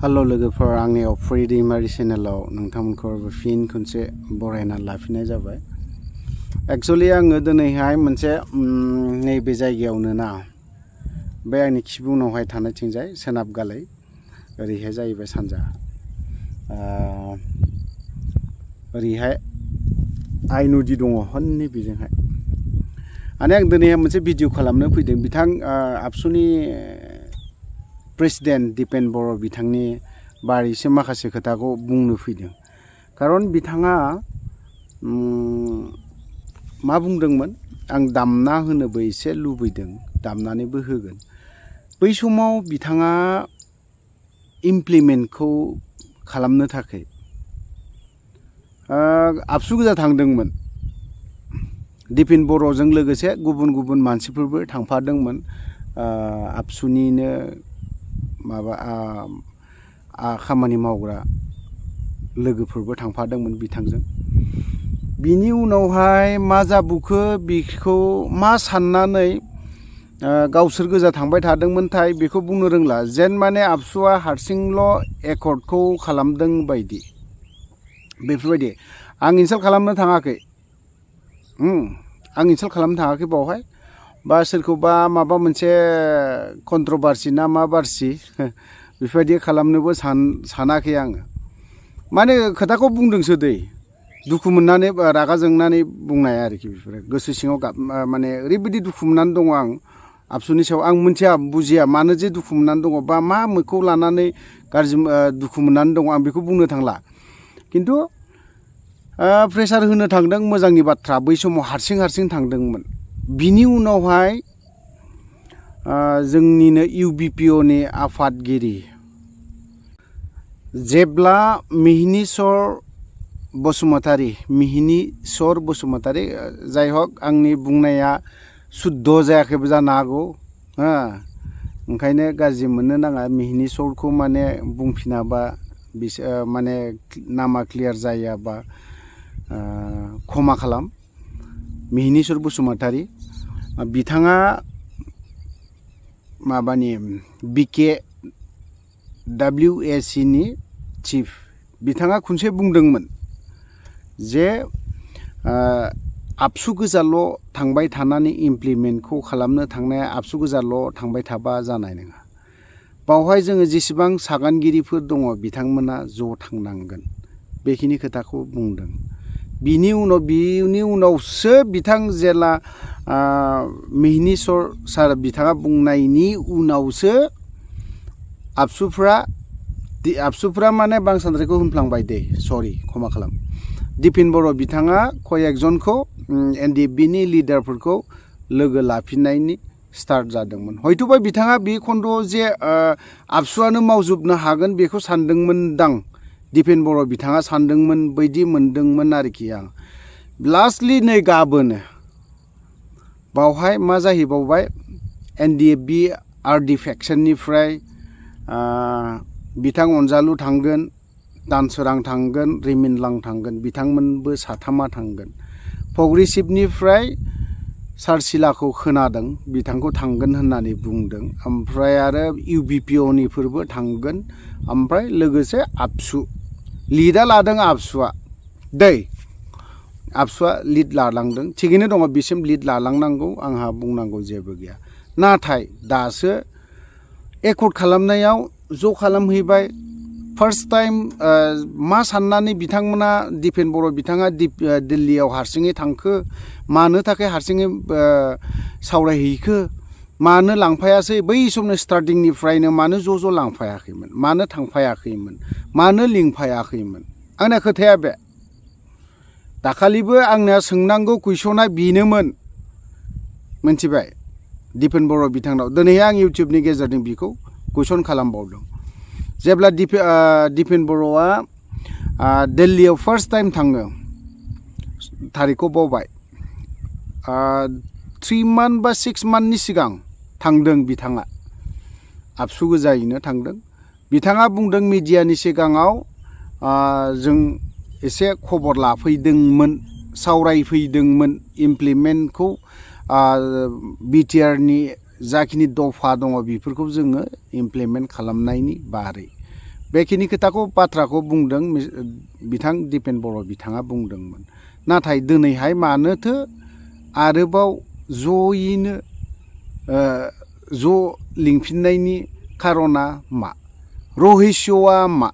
Hello लोगोफोर आंनि free दैमारि चेनेलाव नोंथांमोनखौ फिन खनसे बरायना लाफिननाय जाबाय। एक्चुअली आङो दिनैहाय मोनसे नैबे जायगायावनो ना बे आंनि खिबु उनावहाय थानायथिंजाय सोनाब गालै ओरैहाय जाहैबाय सानजा ओरैहाय आइ नदि दङ हननै बेजोंहाय माने आं दिनैहाय मोनसे भिडिअ खालामनो फैदों। बिथां आबसुनि प्रेसिडेन्ट दिपेन बर' बिथांनि बारैसो माखासे खोथाखौ बुंनो फैदों। खारन बिथाङा मा बुंदोंमोन, आं दामना होनोबो एसे लुबैदों, दामनानैबो होगोन। बै समाव बिथाङा इमप्लिमेन्टखौ खालामनो थाखाय आबसु गोजा थांदोंमोन। दिपेन बर'जों लोगोसे गुबुन गुबुन मानसिफोरबो थांफादोंमोन। आबसुनिनो माबा खामानि मावग्रा लोगोफोरबो थांफादोंमोन बिथांजों। बिनि उनावहाय मा जाबोखो बेखौ मा साननानै गावसोर गोजा थांबाय थादोंमोनथाय बेखौ बुंनो रोंला। जेन माने आबसुआ हारसिंल' एकर्डखौ खालामदों बायदि बेफोरबायदि। आं इनसाल्ट खालामनो थाङाखै, आं इनसाल्ट खालामनो थाङाखै बावहाय, बा सोरखौबा माबा मोनसे कन्ट्रभार्सि ना मा बार्सि बेफोरबायदि खालामनोबो सानाखै आङो। माने खोथाखौ बुंदोंसो दै, दुखु मोननानै रागा जोंनानै बुंनाय आरोखि। बेफोरो गोसो सिङाव माने ओरैबायदि दुखु मोननानै दङ आं आबसुनि सायाव। आं मिथिया, बुजिया मानो जे दुखु मोननानै दङ बा मा मोखौ लानानै गाज्रि दुखु मोननानै दङ, आं बेखौ बुंनो थांला। खिन्थु प्रेसार होनो थांदों मोजांनि बाथ्रा। बै समाव हारसिं थांदोंमोन। बिनि उनावहाय जोंनिनो UBPOनि आफादगिरि जेब्ला मिहिनीश्वर बसुमतारी, जाय हक आंनि बुंनाया शुद्ध जायाखैबो जानो हागौ, ओंखायनो गाज्रि मोननो नाङा। मिहिनीश्वरखौ माने बुंफिनाबा माने नामा क्लियार जायाबा क्षमा खालाम। मिहिनीश्वर बसुमतारी बिथाङा माबानि BKWAC नि चिफ। बिथाङा खनसे बुंदोंमोन जे आबसु गोजाल' थांबाय थानानै इमप्लिमेन्टखौ खालामनो थांनाया आबसु गोजाल' थांबाय थाबा जानाय नङा। बावहाय जोङो जेसेबां सागानगिरिफोर दङ बिथांमोना ज' थांनांगोन, बेखिनि खोथाखौ बुंदों। बिनि उनावसो बिथां जेला मिहिनीश्वर सार बिथाङा बुंनायनि उनावसो आबसुफ्रा माने बांसान्द्रायखौ होनफ्लांबाय दे, सरि क्षमा खालाम। दिपेन बर' बिथाङा कयेकजनखौ NDFBनि लिडारफोरखौ लोगो लाफिननायनि स्टार्ट जादोंमोन। हयथ'बा बिथाङा बे खन्द'आव जे आबसुआनो मावजोबनो हागोन बेखौ सानदोंमोनदां। दिपेन बर' बिथाङा सानदोंमोन बायदि मोनदोंमोन आरोखि आं। लास्टलि नै गाबोन बावहाय मा जाहैबावबाय, NDFB RD फेक्सननिफ्राय बिथां अनजालु थांगोन, दानसोरां थांगोन, रिमिनलां थांगोन, बिथांमोनबो साथामा थांगोन। प्रग्रेसिभनिफ्राय सारसिलाखौ खोनादों बिथांखौ थांगोन होननानै बुंदों। ओमफ्राय आरो UBPOनिफोरबो थांगोन। ओमफ्राय लोगोसे आबसु लिडआ लादों। आबसुआ लिड लालांदों, थिगैनो दङ। बिसिम लिड लालांनांगौ, आंहा बुंनांगौ जेबो गैया। नाथाय दासो एकर्ड खालामनायाव ज' खालामहैबाय। फार्स्ट टाइम मा साननानै बिथांमोना दिपेन बर' बिथाङा दिल्लीयाव हारसिङै थांखो, मानो थाखाय हारसिङै सावरायहैखो, मानो लांफायासै बै समनो स्टार्टिंनिफ्रायनो मानो ज' लांफायाखैमोन, मानो थांफायाखैमोन, मानो लिंफायाखैमोन? आंना खोथाया बे। दाखालिबो आंना सोंनांगौ कुइसना बेनोमोन, मिथिबाय, दिपेन बर' बिथांनाव। दिनैहाय आं इउटिउबनि गेजेरजों बिखौ कुइसन खालामबावदों। जेब्ला दिपेन बर'आ दिल्लीयाव फार्स्ट टाइम थाङो, थारिखखौ बावबाय, 3 मान्थ बा 6 मान्थनि सिगां थांदों बिथाङा। आबसु गोजायैनो थांदों। बिथाङा बुंदों मिडियानि सिगाङाव जों एसे खबर लाफैदोंमोन, सावरायफैदोंमोन इमप्लिमेन्टखौ, BTRनि जाखिनि दफा दङ बेफोरखौ जोङो इमप्लिमेन्ट खालामनायनि बारै। बेखिनि खोथाखौ बाथ्राखौ बुंदों बिथां दिपेन बर' बिथाङा बुंदोंमोन। नाथाय दिनैहाय मानोथो आरोबाव ज'यैनो ज' लिंफिननायनि खार'ना मा, रहस्यआ मा,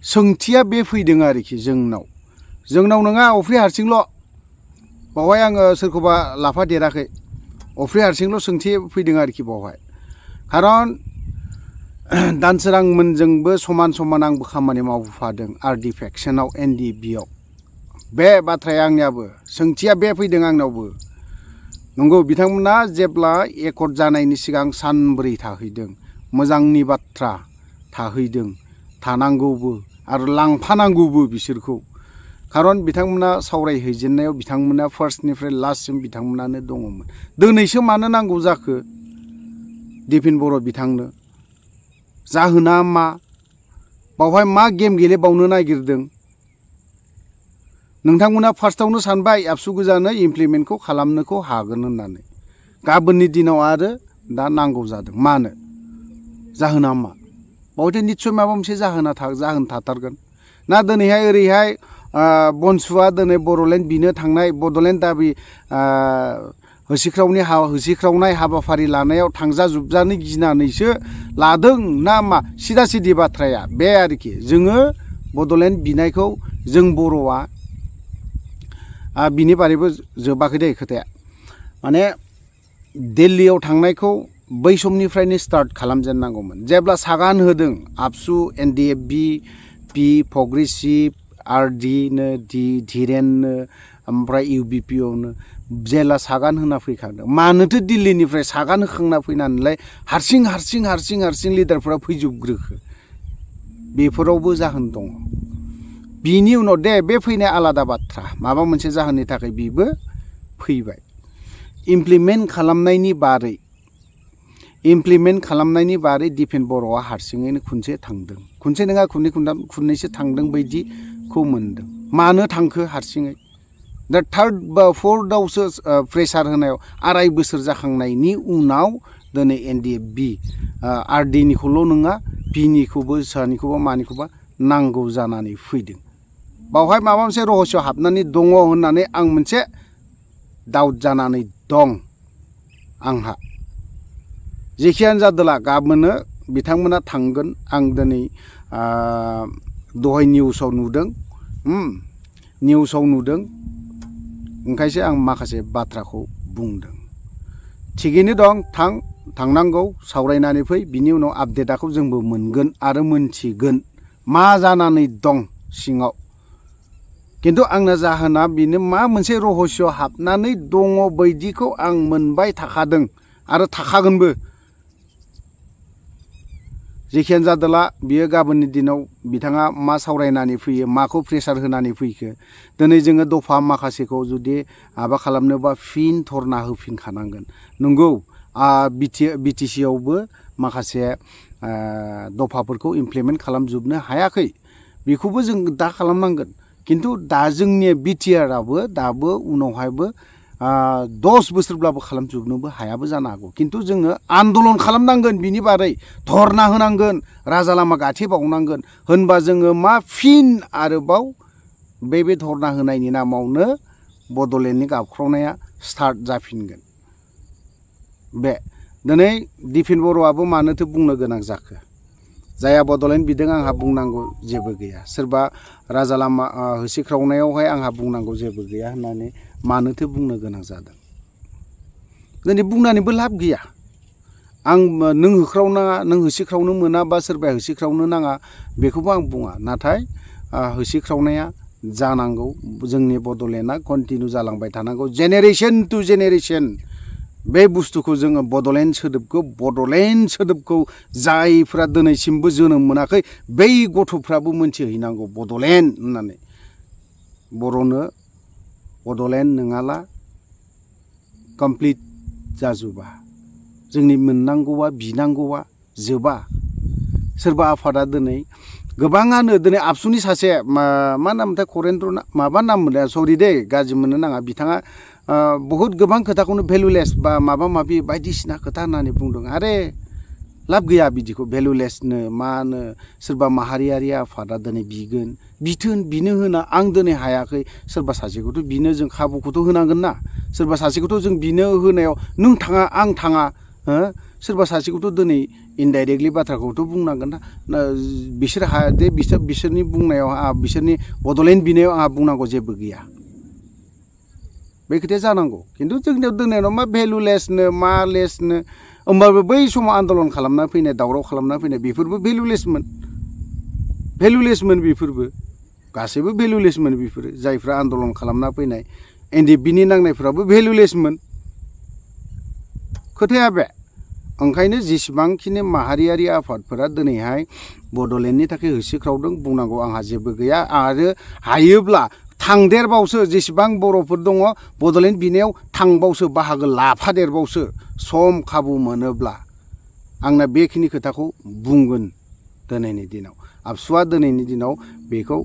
सोंथिया बे फैदों आरोखि जोंनाव नङा अफ्रि हारसिंल', बावहाय आङो सोरखौबा लाफादेराखै, अफ्रि हारसिंल' सोंथि फैदों आरोखि बावहाय। खारन दानसोरां मोनजोंबो समान समान आंबो खामानि मावफादों आरडि फेक्सनाव एनडिएफबिआव। बे बाथ्राया आंनियाबो सोंथिया बे फैदों आंनावबो। नंगौ, बिथांमोना जेब्ला एकर्ड जानायनि सिगां सानब्रै थाहैदों, मोजांनि बाथ्रा थाहैदों, थानांगौबो आरो लांफानांगौबो बिसोरखौ। खारन बिथांमोना सावरायहैजेननायाव बिथांमोना फार्स्टनिफ्राय लास्टसिम बिथांमोनानो दङमोन। दिनैसो मानो नांगौ जाखो दिपेन बर' बिथांनो? जाहोना मा? बावहाय मा गेम गेलेबावनो नागिरदों? नोंथांमोना फार्स्टआवनो सानबाय एबसु गोजानो इमप्लिमेन्टखौ खालामनोखौ हागोन होननानै। गाबोननि दिनाव आरो दा नांगौ जादों। मानो? जाहोना मा? बावहायथ' निस्सय माबा मोनसे जाहोन थाथारगोन ना। दिनैहाय ओरैहाय बनसुआ दिनै बड'लेण्ड बिनो थांनाय, बड'लेण्ड दाबि होसिख्रावनाय हाबाफारि लानायाव थांजाजोबजानो गिनानैसो लादों ना मा? सिदा सिदि बाथ्राया बे आरोखि। जोङो बड'लेण्ड बिनायखौ जों बर'आ बिनि बारैबो जोबाखै दे खोथाया। माने दिल्लीयाव थांनायखौ बै समनिफ्रायनो स्टार्ट खालामजेननांगौमोन। जेब्ला सागान होदों आबसु, एनडिएफबि, पि, प्रग्रेसिभ, आरडिनो, धीरेननो, ओमफ्राय इउबिपिअनो जेला सागान होना फैखांदों, मानोथो दिल्लीनिफ्राय सागान होखांना फैनानैलाय हारसिं लिडारफोरा फैजोबग्रोखो? बेफोरावबो जाहोन दङ। बिनि उनाव दे बे फैनाय आलादा बाथ्रा, माबा मोनसे जाहोननि थाखाय बिबो फैबाय। इमप्लिमेन्ट खालामनायनि बारै दिपेन बर'आ हारसिङैनो खनसे थांदों, खनसे नङा खननै खनथाम खननैसो थांदों बायदिखौ मोनदों। मानो थांखो हारसिङै? दा थार्ड बा फर्थआवसो प्रेसार होनायाव 2.5 बोसोर जाखांनायनि उनाव दिनै एनडिएफबि आरडिनिखौल' नङा, पिनिखौबो सानिखौबो मानिखौबा नांगौ जानानै फैदों। बावहाय माबा मोनसे रहस्य हाबनानै दङ होननानै आं मोनसे डाउट जानानै दं आंहा। जेखियानो जादोला गाबोननो बिथांमोना थांगोन। आं दिनै दहाय निउसाव नुदों, ओंखायसो आं माखासे बाथ्राखौ बुंदों। थिगैनो दं, थांनांगौ, सावरायनानै फै। बिनि उनाव आपडेटखौ जोंबो मोनगोन आरो मोनथिगोन मा जानानै दं सिङाव। खिन्थु आंना जाहोना बेनो, मा मोनसे रहस्य हाबनानै दङ बायदिखौ आं मोनबाय थाखादों आरो थाखागोनबो। जेखियानो जादोला बियो गाबोननि दिनाव बिथाङा मा सावरायनानै फैयो, माखौ प्रेसार होनानै फैखो। दिनै जोङो दफा माखासेखौ जुदि माबा खालामनोबा फिन धरना होफिनखानांगोन। नंगौ, बिटिसिआवबो माखासे दफाफोरखौ इमप्लिमेन्ट खालामजोबनो हायाखै, बेखौबो जों दा खालामनांगोन। खिन्थु दा जोंनि बिटिआरआबो दाबो उनावहायबो 10 बोसोरब्लाबो खालामजोबनोबो हायाबो जानो हागौ। खिन्थु जोङो आन्दलन खालामनांगोन, बिनि बारै धरना होनांगोन, राजा लामा गाथेबावनांगोन। होनबा जोङो मा फिन आरोबाव बे धरना होनायनि नामावनो बड'लेण्डनि गाबख्रावनाया स्टार्ट जाफिनगोन। बे दिनै दिपेन बर'आबो मानोथो बुंनो गोनां जाखो? जायहा बड'लेण्ड बिदों आंहा बुंनांगौ जेबो गैया, सोरबा राजा लामा होसिख्रावनायावहाय आंहा बुंनांगौ जेबो गैया होननानै मानोथो बुंनो गोनां जादों? दिनै बुंनानैबो लाब गैया। नों होख्रावनाङा, नों होसिख्रावनो मोना, बा सोरबाया होसिख्रावनो नाङा बेखौबो आं बुङा। नाथाय होसिख्रावनाया जानांगौ, जोंनि बड'लेण्डआ कन्टिनिउ जालांबाय थानांगौ, जेनेरेसन टु जेनेरेसन। बे बुस्थुखौ जोङो बड'लेण्ड सोदोबखौ जायफ्रा दिनैसिमबो जोनोम मोनाखै बै गथ'फ्राबो मोनथिहैनांगौ बड'लेण्ड होननानै। बर'नो बड'लेण्ड नङाला कमप्लिट जाजोबा, जोंनि मोननांगौआ बिनांगौआ जोबा। सोरबा आफादा दिनै गोबाङानो दिनै आबसुनि सासे मा नामथाय करेन्द्र माबा नाम मोनलाय, सरि दे गाज्रि मोननो नाङा, बिथाङा बहुद गोबां खोथाखौनो भेलुलेस बा माबा माबि बायदिसिना खोथा होननानै बुंदों। आरे लाब गैया बिदिखौ भेलुलेसनो मानो सोरबा माहारियारि आफादा दिनै बिगोन बिनो होना आं दिनै हायाखै सोरबा सासेखौथ' बिनो जों खाबुखौथ' होनांगोन ना सोरबा सासेखौथ' जों बिनो होनायाव नों थाङा आं थाङा सोरबा सासेखौथ' दिनै इनडाइरेक्टलि बाथ्राखौथ' बुंनांगोन ना बिसोर हादे बिसोरनि बुंनायाव बिसोरनि बड'लेण्ड बिनायाव आंहा बुंनांगौ जेबो गैया बे खोथाया जानांगौ खिन्थु जोंनियाव दोननायाव मा भेलुलेसनो मा लेसनो होमबाबो बै समाव आन्दलन खालामना फैनाय दावराव खालामना फैनाय बेफोरबो भेलुलेसमोन बेफोरबो गासैबो भेलुलेसमोन बेफोरो जायफ्रा आन्दलन खालामना फैनाय एनडिएफबिनि नांनायफ्राबो भेलुलेसमोन खोथाया बे ओंखायनो जेसेबांखिनि माहारियारि आफादफोरा दिनैहाय बड'लेण्डनि थाखाय होसोख्रावदों बुंनांगौ आंहा जेबो गैया आरो हायोब्ला थांदेरबावसो जेसेबां बर'फोर दङ बड'लेण्ड बिनायाव थांबावसो बाहागो लाफादेरबावसो सम खाबु मोनोब्ला आंना बेखिनि खोथाखौ बुंगोन दिनैनि दिनाव आबसुआ दिनैनि दिनाव बेखौ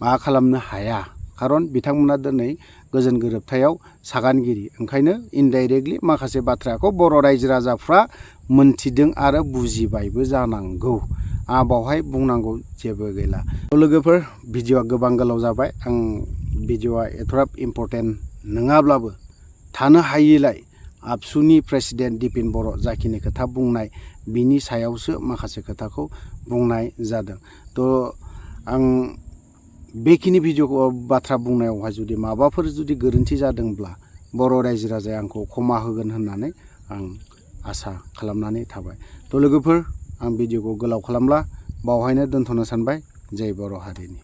मा खालामनो हाया खारन बिथांमोना दिनै गोजोन गोरोबथायाव सागानगिरि ओंखायनो इनडाइरेक्टलि माखासे बाथ्राखौ बर' रायजो राजाफ्रा मोनथिदों आरो बुजिबायबो जानांगौ आं बावहाय बुंनांगौ जेबो गैला लोगोफोर भिडिअआ गोबां गोलाव जाबाय आं भिडिअआ एथ'ग्राब इम्परटेन्ट नङाब्लाबो थानो हायिलाय आबसुनि प्रेसिडेन्ट दिपेन बर' जाखिनि खोथा बुंनाय बिनि सायावसो माखासे खोथाखौ बुंनाय जादों थ' आं बेखिनि भिडिअ बाथ्रा बुंनायावहाय जुदि माबाफोर जुदि गोरोन्थि जादोंब्ला बर' रायजो राजाया आंखौ क्षमा होगोन होननानै आं आसा खालामनानै थाबाय थ' लोगोफोर आं भिडिअखौ गोलाव खालामला बावहायनो दोनथ'नो सानबाय जय बर' हारिनि